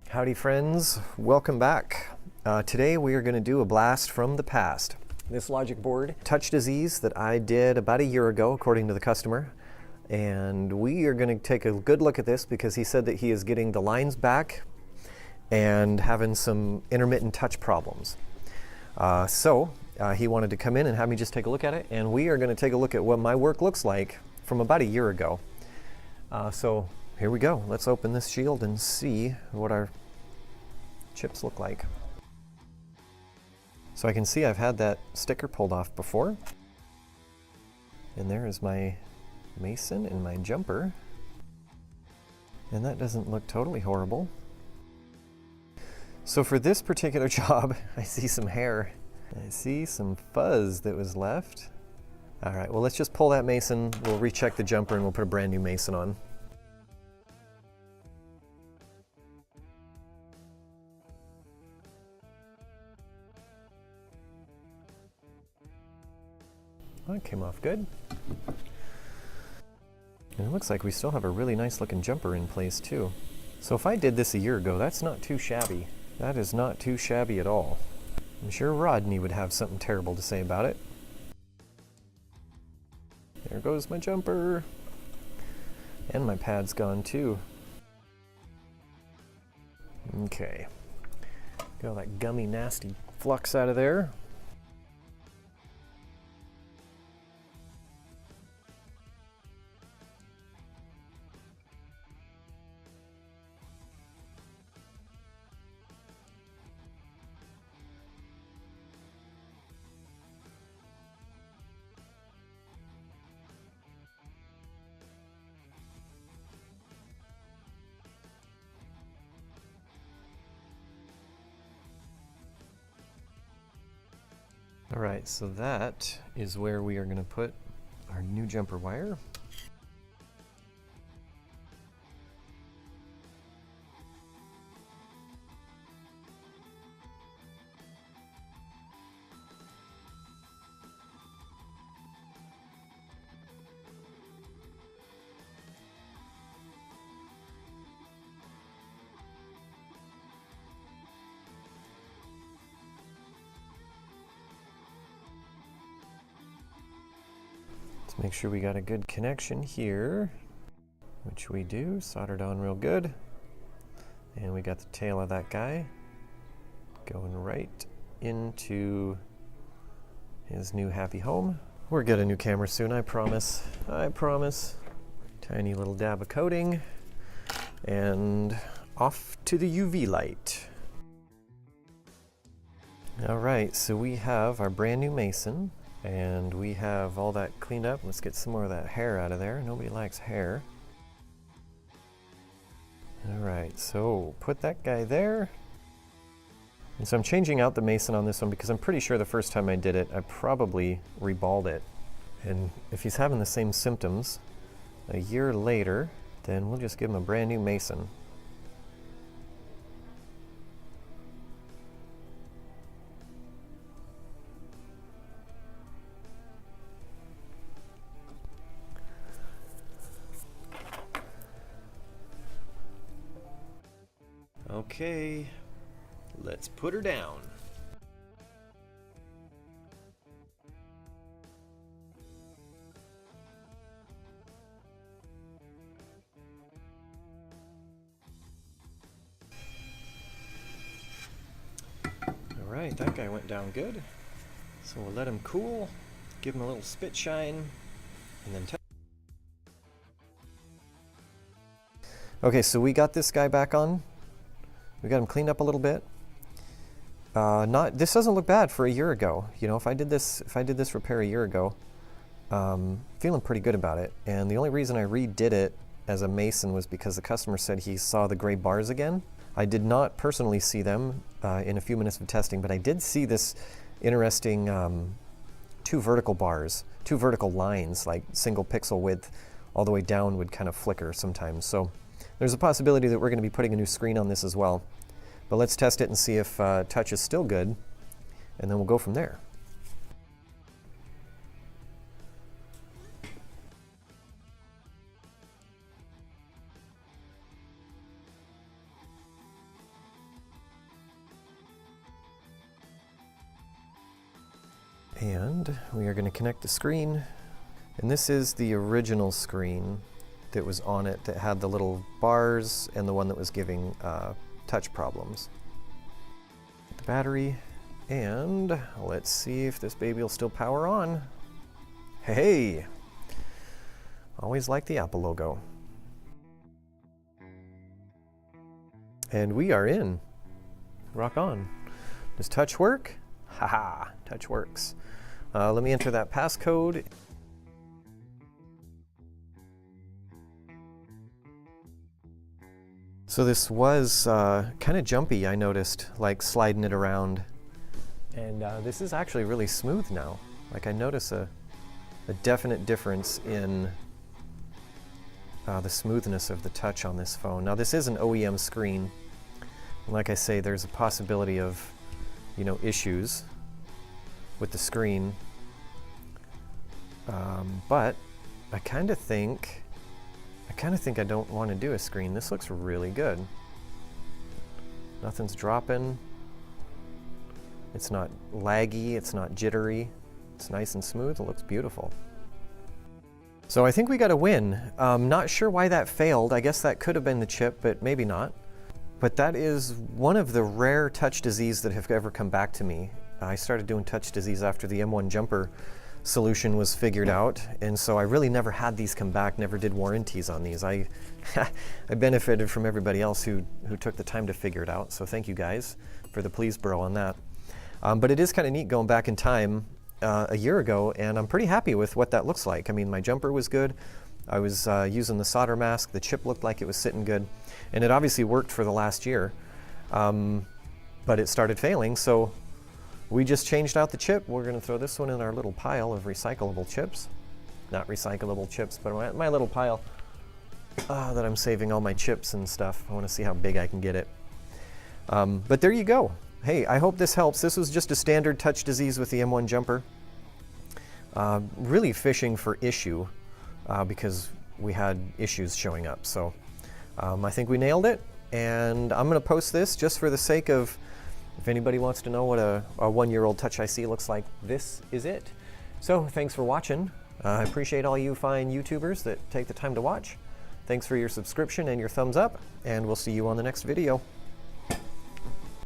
Howdy friends, welcome back. Today we are going to do a blast from the past. This logic board, touch disease that I did about a year ago according to the customer, and we are going to take a good look at this because he said that he is getting the lines back and having some intermittent touch problems. So he wanted to come in and have me just take a look at it, and we are going to take a look at what my work looks like from about a year ago. So here we go. Let's open this shield and see what our chips look like. So I can see I've had that sticker pulled off before. And there is my mason and my jumper. And that doesn't look totally horrible. So for this particular job, I see some hair. I see some fuzz that was left. All right, well, let's just pull that mason. We'll recheck the jumper and we'll put a brand new mason on. That came off good. And it looks like we still have a really nice looking jumper in place too. So if I did this a year ago, that's not too shabby. That is not too shabby at all. I'm sure Rodney would have something terrible to say about it. There goes my jumper. And my pad's gone too. Okay. Get all that gummy, nasty flux out of there. All right, so that is where we are going to put our new jumper wire. Make sure we got a good connection here, which we do, soldered on real good. And we got the tail of that guy going right into his new happy home. We'll get a new camera soon, I promise. I promise. Tiny little dab of coating and off to the UV light. All right, so we have our brand new mason. And we have all that cleaned up. Let's get some more of that hair out of there. Nobody likes hair. All right, so put that guy there. And so I'm changing out the mason on this one because I'm pretty sure the first time I did it, I probably reballed it. And if he's having the same symptoms a year later, then we'll just give him a brand new mason. Okay, let's put her down. All right, that guy went down good. So we'll let him cool, give him a little spit shine, and then okay, so we got this guy back on. We got him cleaned up a little bit. This doesn't look bad for a year ago. You know, if I did this repair a year ago, feeling pretty good about it. And the only reason I redid it as a mason was because the customer said he saw the gray bars again. I did not personally see them in a few minutes of testing, but I did see this interesting two vertical bars, two vertical lines, like single pixel width, all the way down would kind of flicker sometimes. So there's a possibility that we're going to be putting a new screen on this as well. But let's test it and see if touch is still good, and then we'll go from there. And we are going to connect the screen. And this is the original screen that was on it that had the little bars and the one that was giving touch problems. The battery, and let's see if this baby will still power on. Hey! Always like the Apple logo. And we are in. Rock on. Does touch work? Haha, touch works. Let me enter that passcode. So this was kind of jumpy, I noticed, like sliding it around. And this is actually really smooth now. Like I notice a definite difference in the smoothness of the touch on this phone. Now this is an OEM screen. And like I say, there's a possibility of, issues with the screen. But I kind of think I don't want to do a screen. This looks really good. Nothing's dropping. It's not laggy, it's not jittery. It's nice and smooth, it looks beautiful. So I think we got a win. Not sure why that failed. I guess that could have been the chip, but maybe not. But that is one of the rare touch disease that have ever come back to me. I started doing touch disease after the M1 jumper solution was figured out, and so I really never had these come back, never did warranties on these. I benefited from everybody else who took the time to figure it out, so thank you guys for the please bro on that. But it is kind of neat going back in time a year ago, and I'm pretty happy with what that looks like. I mean, my jumper was good. I was using the solder mask. The chip looked like it was sitting good, and it obviously worked for the last year, but it started failing, so we just changed out the chip. We're going to throw this one in our little pile of recyclable chips. Not recyclable chips, but my little pile that I'm saving all my chips and stuff. I want to see how big I can get it. But there you go. Hey, I hope this helps. This was just a standard touch disease with the M1 jumper. Really fishing for issue because we had issues showing up. So I think we nailed it. And I'm going to post this just for the sake of, if anybody wants to know what a 1-year-old Touch IC looks like, this is it. So thanks for watching. I appreciate all you fine YouTubers that take the time to watch. Thanks for your subscription and your thumbs up, and we'll see you on the next video.